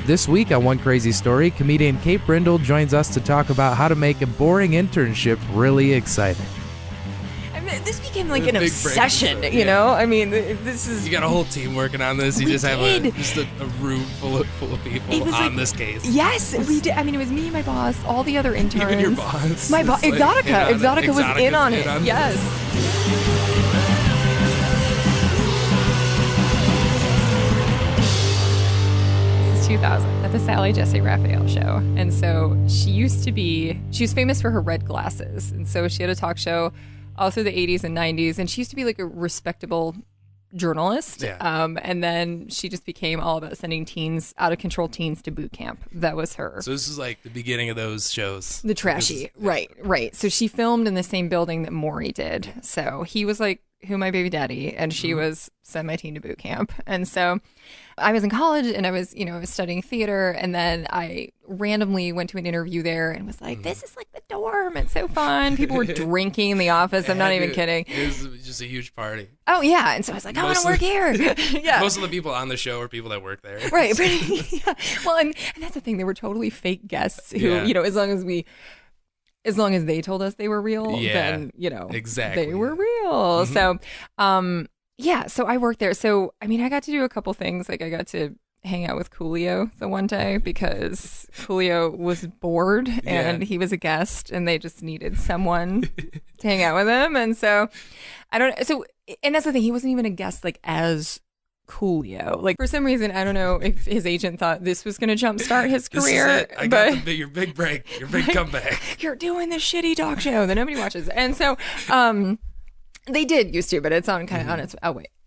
This week on One Crazy Story, comedian Kate Brindle joins us to talk about how to make a boring internship really exciting. I mean, this became like an obsession, you know? I mean, this is... You got a whole team working on this. You just have a room full of people on this case. Yes, we did. I mean, it was me and my boss, all the other interns. Even your boss. My boss, Exotica. Exotica was in on it. Yes. 2000 at the Sally Jesse Raphael show. And so she was famous for her red glasses. And so she had a talk show all through the 80s and 90s. And she used to be like a respectable journalist. Yeah. And then she just became all about sending out of control teens to boot camp. That was her. So this is like the beginning of those shows. The trashy. Right. So she filmed in the same building that Maury did. So he was like, who my baby daddy, and she was send my teen to boot camp. And so I was in college and I was studying theater, and then I randomly went to an interview there and was like, this is like the dorm. It's so fun. People were drinking in the office. I'm not even kidding. It was just a huge party. Oh, yeah. And so I was like, I want to work here. Yeah. Most of the people on the show are people that work there. Right. Yeah. Well, and that's the thing. They were totally fake guests who, as long as they told us they were real, then, exactly. they were real. So, so I worked there. So, I mean, I got to do a couple things. Like I got to hang out with Coolio the one day because Coolio was bored and he was a guest and they just needed someone to hang out with him. And so and that's the thing. He wasn't even a guest like as Coolio. Like for some reason, I don't know if his agent thought this was going to jumpstart his career. This is it. I got your big break, your big comeback. You're doing this shitty talk show that nobody watches. And so they did used to, but it's on kind of on its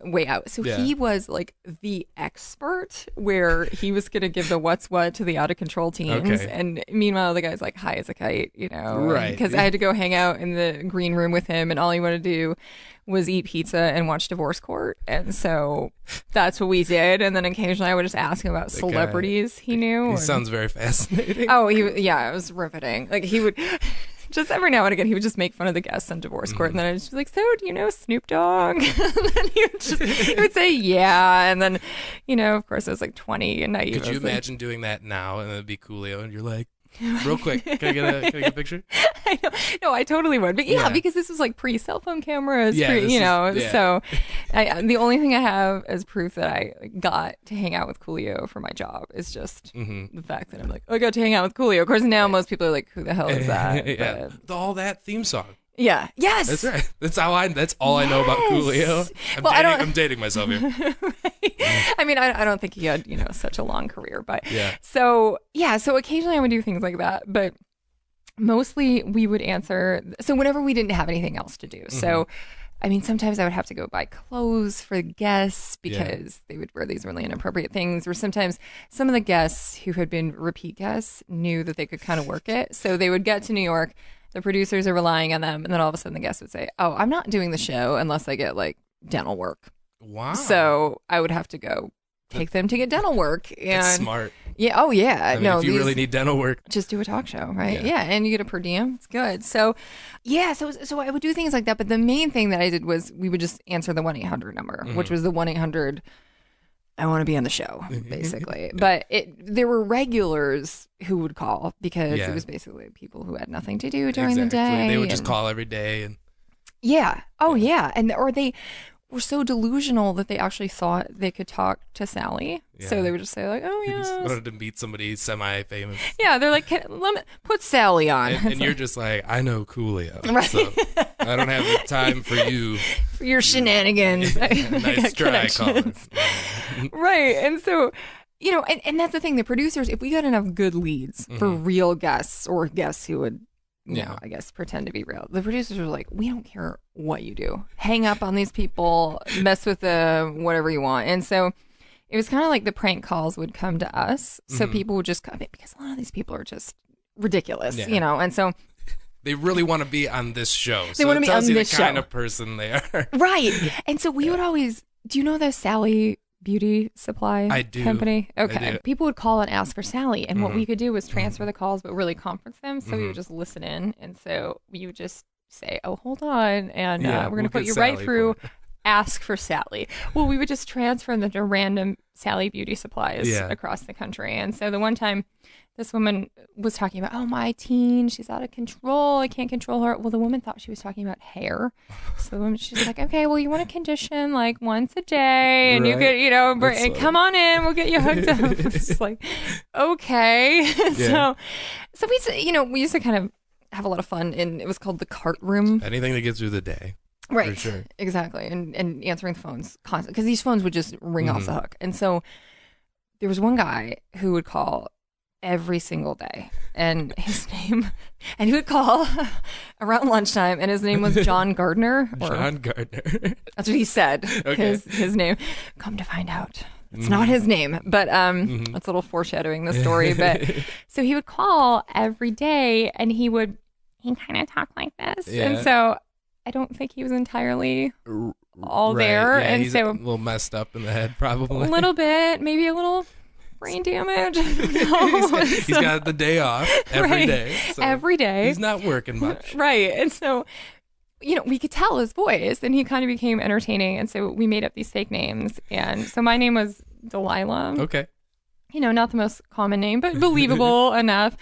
way out. So he was like the expert where he was going to give the what's what to the out of control teens. Okay. And meanwhile, the guy's like high as a kite, Right. Because I had to go hang out in the green room with him and all he wanted to do was eat pizza and watch Divorce Court. And so that's what we did. And then occasionally I would just ask him about celebrities he knew. He sounds very fascinating. Oh, it was riveting. Like he would... Just every now and again, he would just make fun of the guests on Divorce Court. And then I was just like, so do you know Snoop Dogg? And then he would say, yeah. And then, of course, I was like 20 and naive. Could you imagine doing that now and it'd be Coolio and you're like, real quick, can I get a picture? I know. No, I totally would. But because this was like pre-cell phone cameras, so the only thing I have as proof that I got to hang out with Coolio for my job is just the fact that I'm like, I got to hang out with Coolio. Of course, now most people are like, who the hell is that? All that theme song. Yeah. Yes. That's right. That's all I know about Coolio. I'm dating myself here. Right. I mean, I don't think he had, such a long career, but so occasionally I would do things like that, but mostly we would answer. So whenever we didn't have anything else to do. So, I mean, sometimes I would have to go buy clothes for the guests because they would wear these really inappropriate things, or sometimes some of the guests who had been repeat guests knew that they could kind of work it. So they would get to New York. The producers are relying on them. And then all of a sudden the guest would say, oh, I'm not doing the show unless I get like dental work. Wow. So I would have to go take them to get dental work. And that's smart. Yeah. Oh, yeah. I mean, if you really need dental work, just do a talk show, right? Yeah. And you get a per diem. It's good. So, yeah. So I would do things like that. But the main thing that I did was we would just answer the 1-800 number, which was the 1-800 I want to be on the show, basically. But there were regulars who would call because it was basically people who had nothing to do during the day. They would just call every day. Yeah. Oh, yeah. Or they were so delusional that they actually thought they could talk to Sally. Yeah. So they would just say like, oh, yeah. They just wanted to meet somebody semi-famous. Yeah. They're like, let me put Sally on. And you're just like, I know Coolio. Right. So I don't have the time for you. For your shenanigans. Nice try, Colin. Right. And so, and that's the thing. The producers, if we got enough good leads for real guests or guests who would, I guess, pretend to be real, the producers were like, we don't care what you do. Hang up on these people, mess with them, whatever you want. And so it was kind of like the prank calls would come to us. So people would just come, because a lot of these people are just ridiculous, and so they really want to be on this show. They want to be on this show. The kind of person they are. Right. And so we would always, do you know the Sally Beauty Supply company? Okay. I do. People would call and ask for Sally. And what we could do was transfer the calls, but really conference them. So we would just listen in. And so we would just say, oh, hold on. And we're going to put you right through ask for Sally. Well, we would just transfer them to random Sally beauty supplies across the country. And so the one time this woman was talking about, oh, my teen, she's out of control. I can't control her. Well, the woman thought she was talking about hair. So the woman, she's like, okay, well, you want a condition like once a day and you could, you know, come on in. We'll get you hooked up. It's just like, okay. So we used to kind of have a lot of fun, and it was called the cart room. Anything that gets through the day. Right. For sure. Exactly. And answering the phones constantly, because these phones would just ring off the hook. And so there was one guy who would call every single day, and he would call around lunchtime, and his name was John Gardner. John Gardner. That's what he said. Okay. His name. Come to find out, it's not his name, but that's a little foreshadowing the story. But so he would call every day, and he kind of talk like this, and so I don't think he was entirely all there, and he's so a little messed up in the head, probably a little bit, maybe a little brain damage. He's got the day off every day. So every day. He's not working much. Right. And so, we could tell his voice, and he kind of became entertaining. And so we made up these fake names. And so my name was Delilah. Okay. Not the most common name, but believable enough.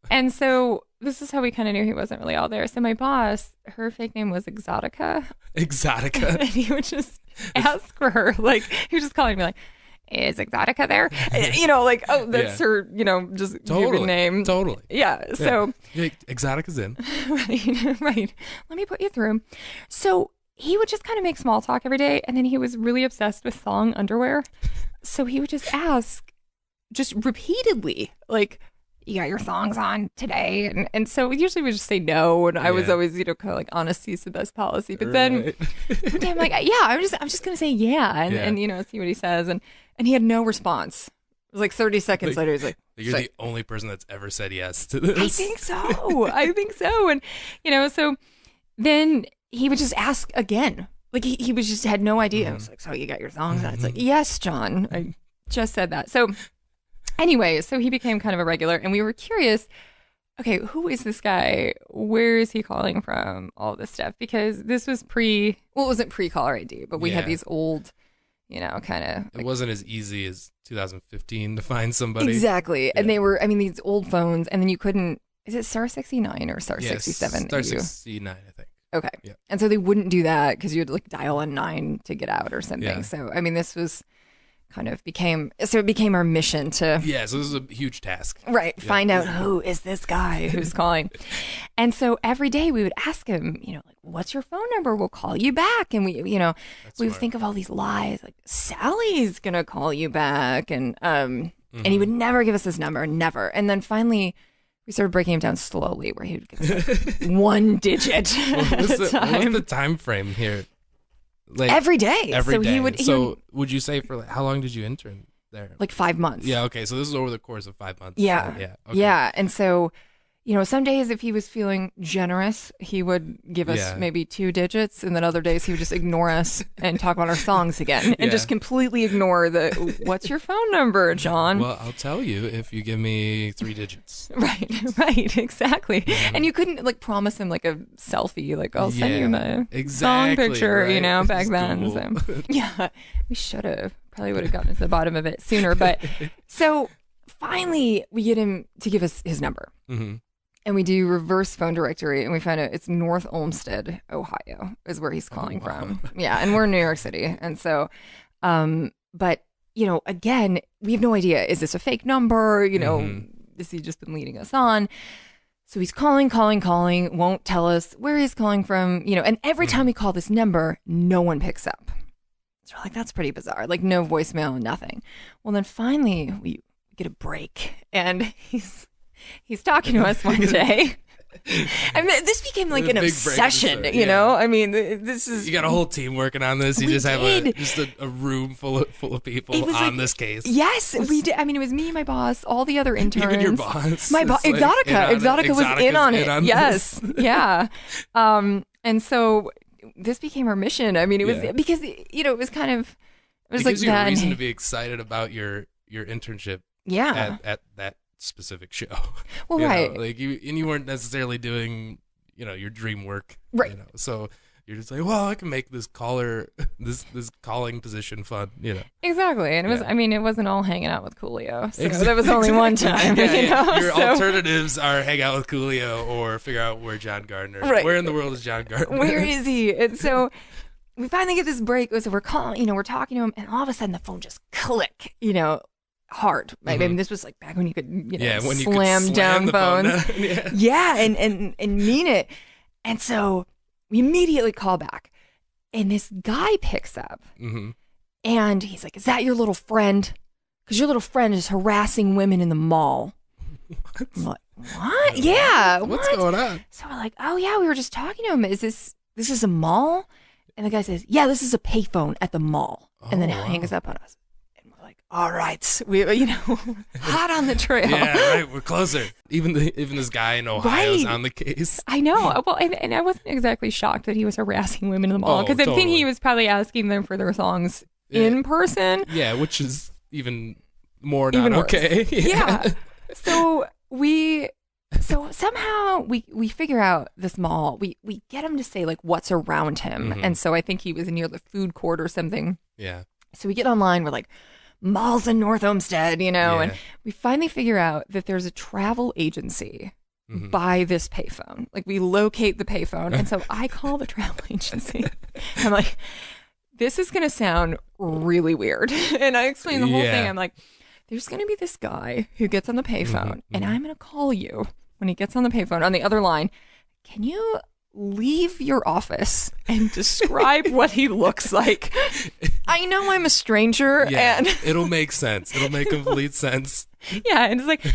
And so this is how we kind of knew he wasn't really all there. So my boss, her fake name was Exotica. Exotica. And he would just ask for her. Like, he was just calling me like, is Exotica there? Oh, that's her, just given name. Totally. Yeah. So Exotica's in. Right. Let me put you through. So he would just kind of make small talk every day. And then he was really obsessed with thong underwear. So he would just ask just repeatedly, like, you got your thongs on today? And so usually we just say no. And I was always, kind of like, honesty is the best policy. But then one day I'm like, I'm just going to say and see what he says. And he had no response. It was like 30 seconds later, he's like, you're the only person that's ever said yes to this. I think so. And, so then he would just ask again. Like he was just had no idea. I was like, so you got your thongs on? It's like, yes, John, I just said that. So anyway, so he became kind of a regular, and we were curious, okay, who is this guy? Where is he calling from? All this stuff. Because this was it wasn't pre-caller ID, but we had these old, kind of. It wasn't as easy as 2015 to find somebody. Exactly. Yeah. And they were, these old phones, and then you couldn't, is it star 69 or star 67? Star 69, I think. Okay. Yeah. And so they wouldn't do that because you would like dial a 9 to get out or something. Yeah. So, this was it became our mission to. Yeah, so this is a huge task. Right. Yeah. Find out who is this guy who's calling. And so every day we would ask him, like, what's your phone number? We'll call you back. And we would think of all these lies, like Sally's going to call you back. And and he would never give us his number, never. And then finally we started breaking him down slowly, where he would give us like one digit what was the time frame here? Like every day. Every day. Would you say for how long did you intern there? Like 5 months. Yeah. Okay. So this is over the course of 5 months. Yeah. So, yeah. Okay. Yeah. And so, some days if he was feeling generous, he would give us maybe 2 digits, and then other days he would just ignore us and talk about our songs again, and just completely ignore what's your phone number, John? Well, I'll tell you if you give me 3 digits. Right, exactly. Mm-hmm. And you couldn't like promise him like a selfie, like I'll send you my song picture, right. Back then. So, yeah, we should have probably would have gotten to the bottom of it sooner, but so finally we get him to give us his number. Mm-hmm. And we do reverse phone directory, and we find out it's North Olmsted, Ohio, is where he's calling from. Yeah, and we're in New York City. And so, but, again, we have no idea. Is this a fake number? Has he just been leading us on? So he's calling, won't tell us where he's calling from, and every time we call this number, no one picks up. So we're like, that's pretty bizarre. Like, no voicemail, nothing. Well, then finally, we get a break, and He's talking to us one day. This became like an obsession, you know? This is... You got a whole team working on this. You just have a room full of people on this case. Yes, we did. It was me, my boss, all the other interns. Even your boss. My boss, Exotica was in on it. Yes, yeah. And so this became our mission. It was because, it was kind of... It was gives you a reason to be excited about your internship at that specific show. Well, right. Like you weren't necessarily doing, your dream work. Right. So you're just like, well, I can make this caller, this calling position fun, Exactly. And it was, it wasn't all hanging out with Coolio. So that was only one time, Your alternatives are hang out with Coolio or figure out where John Gardner is. Right. Where in the world is John Gardner? Where is he? And so we finally get this break. So we're calling, we're talking to him, and all of a sudden the phone just click, hard. I mean, this was like back when you could, when slam you could down phone phones. Yeah, and mean it. And so we immediately call back, and this guy picks up, and he's like, "Is that your little friend? Because your little friend is harassing women in the mall." What? I'm like, what? Yeah. What's going on? So we're like, "Oh yeah, we were just talking to him. Is this is a mall?" And the guy says, "Yeah, this is a payphone at the mall." And then he hangs up on us. All right, we hot on the trail. Yeah, right. We're closer. Even this guy in Ohio's on the case. I know. Well, and I wasn't exactly shocked that he was harassing women in the mall because I think he was probably asking them for their songs in person. Yeah, which is even more not okay. Yeah. So somehow we figure out this mall. We get him to say like what's around him, and so I think he was near the food court or something. Yeah. So we get online. We're like, malls in North Olmsted, and we finally figure out that there's a travel agency by this payphone. Like we locate the payphone, and so I call the travel agency. I'm like, this is going to sound really weird. And I explain the whole thing. I'm like, there's going to be this guy who gets on the payphone, and I'm going to call you when he gets on the payphone on the other line. Can you leave your office and describe what he looks like? I know I'm a stranger, and it'll make sense. It'll make complete sense. Yeah, and it's like,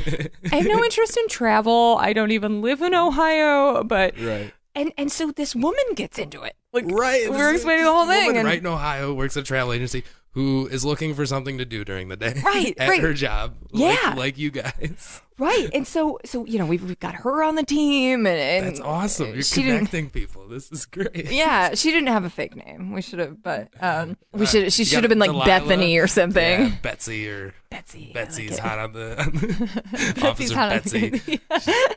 I have no interest in travel. I don't even live in Ohio, but right. And so this woman gets into it. Like, right. We're explaining the whole thing. Woman right in Ohio works at a travel agency who is looking for something to do during the day. Right. At her job. Yeah. Like you guys. Right. And so we've got her on the team, and that's awesome. You're connecting people. This is great. Yeah. She didn't have a fake name. We should have, but she should have been like Delilah, Bethany or something. Yeah, Betsy. Betsy's hot on the Officer Betsy.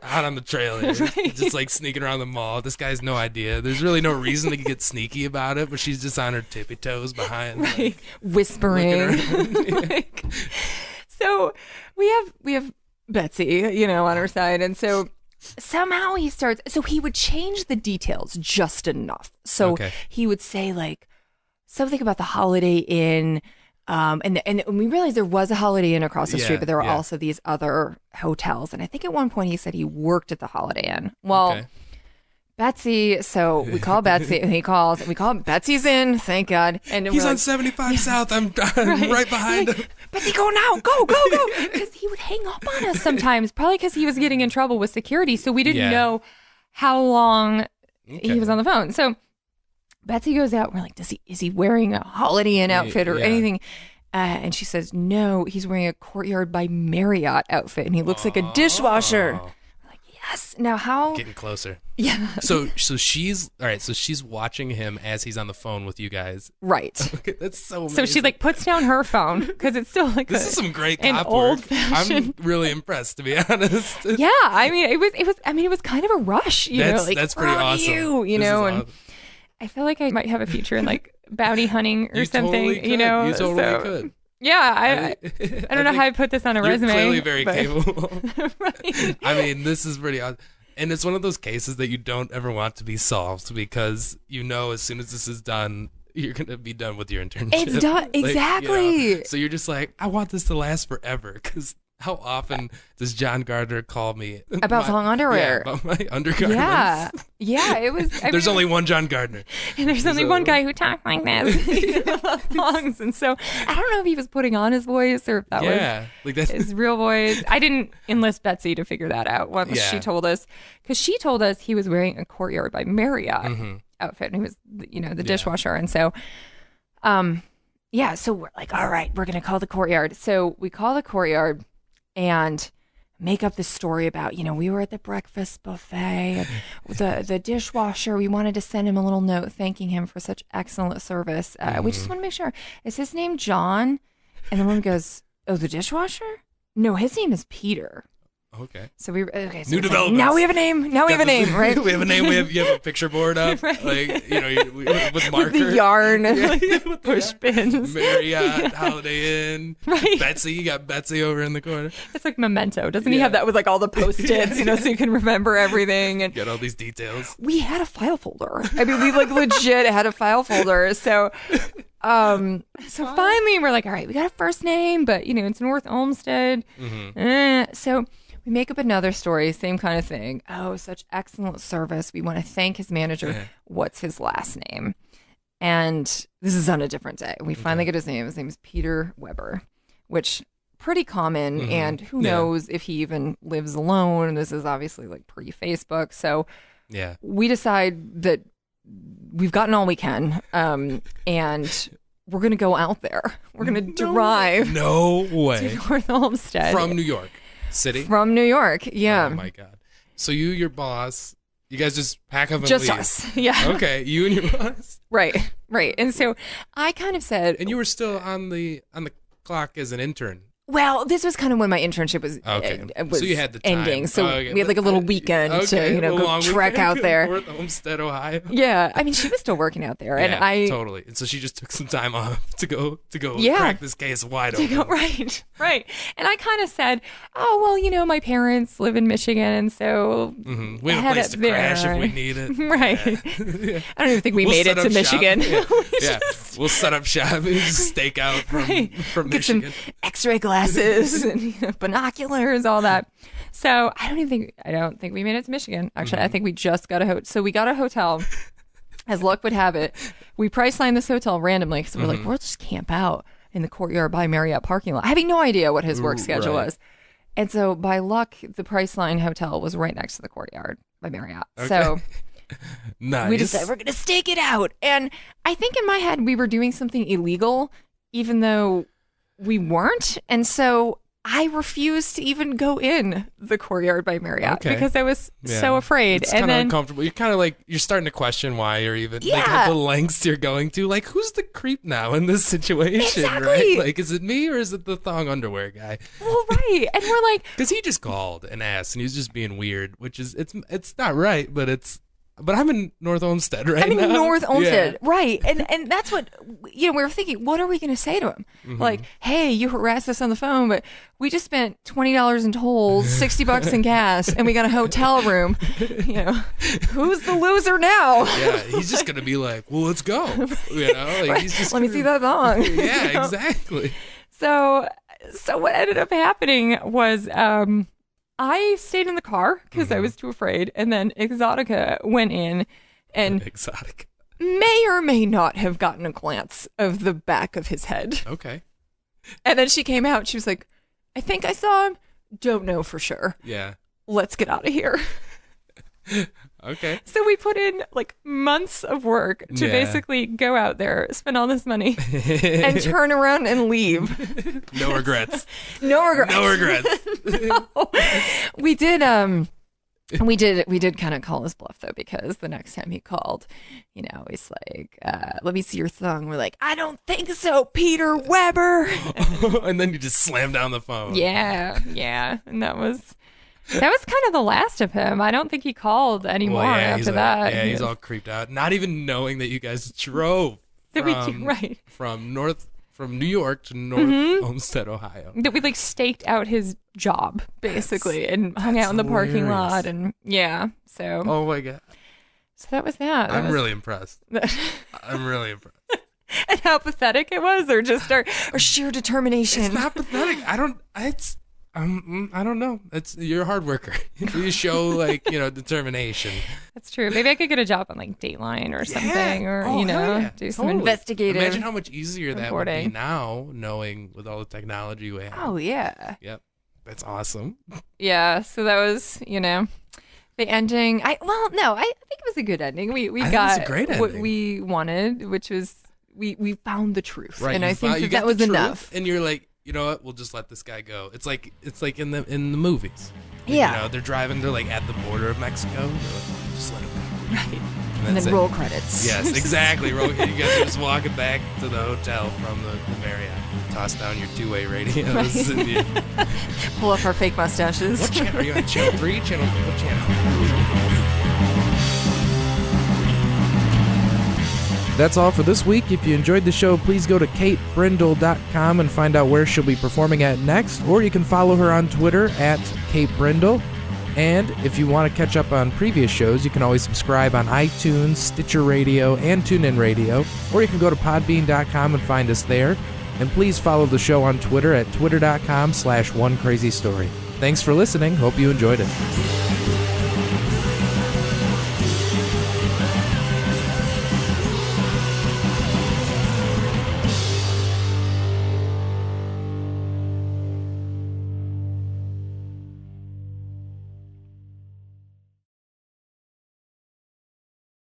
Hot on the trailer. Right. Just like sneaking around the mall. This guy's no idea. There's really no reason to get sneaky about it, but she's just on her tippy toes behind. Right. Like, whispering. So we have Betsy, on her side. And so somehow he would change the details just enough. So he would say like something about the Holiday Inn. And we realized there was a Holiday Inn across the street, but there were also these other hotels. And I think at one point he said he worked at the Holiday Inn. Well, Betsy, so we call Betsy, and he calls, and we call him, Betsy's in, thank God. And he's on 75 South, I'm right behind him. Betsy, go now, go. Because he would hang up on us sometimes, probably because he was getting in trouble with security, so we didn't know how long he was on the phone. So Betsy goes out, we're like, is he wearing a Holiday Inn outfit or anything? And she says, no, he's wearing a Courtyard by Marriott outfit, and he looks like a dishwasher. Yes. Now how? Getting closer. Yeah. So she's all right. So she's watching him as he's on the phone with you guys. Right. Okay, that's so amazing. So she like puts down her phone because it's still like this is some great cop an old work. fashioned. I'm really impressed, to be honest. Yeah. I mean, it was kind of a rush. That's pretty awesome. You know, and awesome. I feel like I might have a feature in like bounty hunting or something. Totally could. You know, you totally could. Yeah, I don't know how I put this on a resume. Clearly very capable. Right. I mean, this is pretty awesome. And it's one of those cases that you don't ever want to be solved because as soon as this is done, you're going to be done with your internship. It's done. Exactly. So you're just like, I want this to last forever because how often does John Gardner call me about long underwear? Yeah, about my undergarments. Yeah. It was. There's only one John Gardner, and there's only one guy who talked like this. Songs, and so I don't know if he was putting on his voice or if that was like his real voice. I didn't enlist Betsy to figure that out once she told us, because she told us he was wearing a Courtyard by Marriott outfit, and he was the dishwasher, and so so we're like, all right, we're gonna call the Courtyard. So we call the Courtyard and make up this story about, we were at the breakfast buffet, the dishwasher, we wanted to send him a little note thanking him for such excellent service. We just want to make sure, is his name John? And the woman goes, oh, the dishwasher? No, his name is Peter. Okay. So we new developments. Now we have a name. Now we have a name, right? We have a name. You have a picture board up, right. Like with marker, with the yarn, like the push pins. Marriott, Holiday Inn, right. Betsy. You got Betsy over in the corner. It's like Memento. Doesn't he have that with like all the Post-its, so you can remember everything and get all these details? We had a file folder. I mean, we like legit had a file folder. So finally we're like, all right, we got a first name, but it's North Olmsted. So we make up another story, same kind of thing. Oh, such excellent service. We want to thank his manager. What's his last name? And this is on a different day. We finally get his name. His name is Peter Weber, which pretty common. And who knows if he even lives alone. This is obviously like pre-Facebook. So we decide that we've gotten all we can. And we're going to go out there. We're going to drive. No way. To North Olmsted. From New York City? From New York, yeah. Oh my God. So your boss, you guys just pack up and just leave? Us, yeah. Okay, you and your boss? Right. And so I kind of said... And you were still on the clock as an intern. Well, this was kind of when my internship was, so you had the time. Ending. So we had like a little weekend to go trek out there. North Olmsted, Ohio. Yeah, I mean, she was still working out there, and I totally. And so she just took some time off to go crack this case wide open. Right. And I kind of said, oh well, my parents live in Michigan, and so we have a place to crash if we need it. Right. I don't even think we'll made it to Michigan. We'll set up shop and stake out from Michigan. Get some X-ray glasses and binoculars, all that. So I don't think we made it to Michigan. Actually, I think we just got a hotel. So we got a hotel. As luck would have it, we price lined this hotel randomly because we're like, we'll just camp out in the Courtyard by Marriott parking lot, having no idea what his work schedule was. And so by luck, the Priceline Hotel was right next to the Courtyard by Marriott. Okay. So nice. We decided we're going to stake it out. And I think in my head, we were doing something illegal, even though we weren't. And so I refused to even go in the Courtyard by Marriott because I was so afraid. It's kind of uncomfortable. You're kind of like, you're starting to question why you're even like the lengths you're going to. Like, who's the creep now in this situation, right? Like, is it me or is it the thong underwear guy? Well, right. And we're like... Because he just called and asked and he was just being weird, which is, it's not right, but I'm in North Olmsted now. I'm in North Olmsted, right. And that's what, we were thinking, what are we going to say to him? Like, hey, you harassed us on the phone, but we just spent $20 in tolls, $60 in gas, and we got a hotel room. Who's the loser now? Yeah, he's just going to be like, well, let's go. He's just Let me see that thong. Yeah, exactly. So what ended up happening was... I stayed in the car because I was too afraid, and then Exotica went in and may or may not have gotten a glance of the back of his head. Okay. And then she came out. She was like, I think I saw him. Don't know for sure. Yeah. Let's get out of here. Okay. So we put in like months of work to basically go out there, spend all this money, and turn around and leave. No regrets. No regrets. No regrets. No. We did kind of call his bluff though, because the next time he called, he's like, let me see your thong. We're like, I don't think so, Peter Weber. And then you just slam down the phone. Yeah. And that was kind of the last of him. I don't think he called anymore after that. Yeah, he's all creeped out, not even knowing that you guys drove from New York to North Olmsted, Ohio. That we like staked out his job basically and hung out in the parking lot and so. Oh my God. So that was that. I'm really impressed. I'm really impressed. And how pathetic it was, or just our sheer determination. It's not pathetic. I don't know. You're a hard worker. You show determination. That's true. Maybe I could get a job on like Dateline or something, or do some investigative. Imagine how much easier that would be now, knowing with all the technology we have. Oh yeah. Yep. That's awesome. Yeah. So that was the ending. I think it was a good ending. We got a great ending. What we wanted, which was we found the truth, right? And I think that was enough. And you're like, you know what? We'll just let this guy go. It's like in the movies. Yeah. They're driving. They're like at the border of Mexico. They're like, just let him go. Right. And then roll credits. Yes, exactly. You guys are just walking back to the hotel from the Marriott. toss down your two-way radios. And you, pull up our fake mustaches. what channel are you on? Channel 3? Channel? What channel? That's all for this week. If you enjoyed the show, please go to katebrindle.com and find out where she'll be performing at next, or you can follow her on Twitter at Kate Brindle. And if you want to catch up on previous shows, you can always subscribe on iTunes, Stitcher Radio, and TuneIn Radio, or you can go to podbean.com and find us there. And please follow the show on Twitter at twitter.com/onecrazystory. Thanks for listening. Hope you enjoyed it.